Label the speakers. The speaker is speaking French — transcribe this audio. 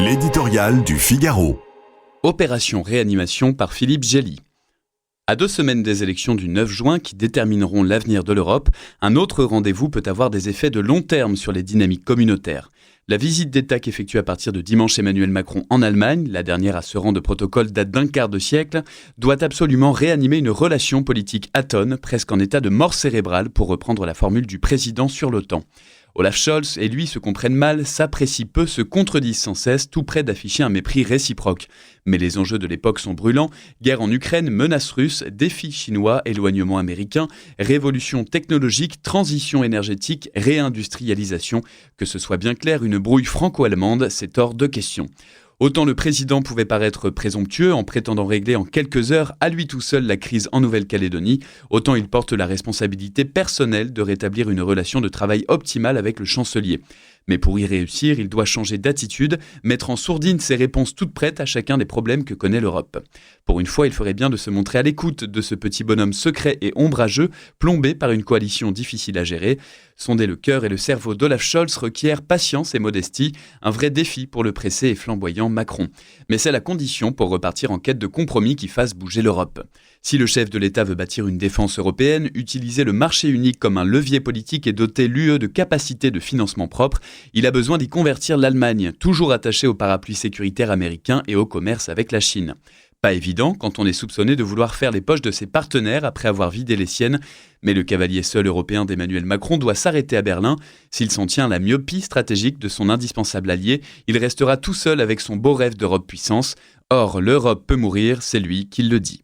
Speaker 1: L'éditorial du Figaro.
Speaker 2: Opération réanimation par Philippe Gély. À 2 semaines des élections du 9 juin qui détermineront l'avenir de l'Europe, un autre rendez-vous peut avoir des effets de long terme sur les dynamiques communautaires. La visite d'État qu'effectue à partir de dimanche Emmanuel Macron en Allemagne, la dernière à ce rang de protocole date d'un quart de siècle, doit absolument réanimer une relation politique atone, presque en état de mort cérébrale pour reprendre la formule du président sur l'OTAN. Olaf Scholz et lui se comprennent mal, s'apprécient peu, se contredisent sans cesse, tout près d'afficher un mépris réciproque. Mais les enjeux de l'époque sont brûlants. Guerre en Ukraine, menaces russes, défis chinois, éloignement américain, révolution technologique, transition énergétique, réindustrialisation. Que ce soit bien clair, une brouille franco-allemande, c'est hors de question. Autant le président pouvait paraître présomptueux en prétendant régler en quelques heures à lui tout seul la crise en Nouvelle-Calédonie, autant il porte la responsabilité personnelle de rétablir une relation de travail optimale avec le chancelier. Mais pour y réussir, il doit changer d'attitude, mettre en sourdine ses réponses toutes prêtes à chacun des problèmes que connaît l'Europe. Pour une fois, il ferait bien de se montrer à l'écoute de ce petit bonhomme secret et ombrageux, plombé par une coalition difficile à gérer. Sonder le cœur et le cerveau d'Olaf Scholz requiert patience et modestie, un vrai défi pour le pressé et flamboyant Macron. Mais c'est la condition pour repartir en quête de compromis qui fasse bouger l'Europe. Si le chef de l'État veut bâtir une défense européenne, utiliser le marché unique comme un levier politique et doter l'UE de capacités de financement propres, il a besoin d'y convertir l'Allemagne, toujours attachée au parapluie sécuritaire américain et au commerce avec la Chine. Pas évident quand on est soupçonné de vouloir faire les poches de ses partenaires après avoir vidé les siennes, mais le cavalier seul européen d'Emmanuel Macron doit s'arrêter à Berlin. S'il s'en tient à la myopie stratégique de son indispensable allié, il restera tout seul avec son beau rêve d'Europe puissance. Or, l'Europe peut mourir, c'est lui qui le dit.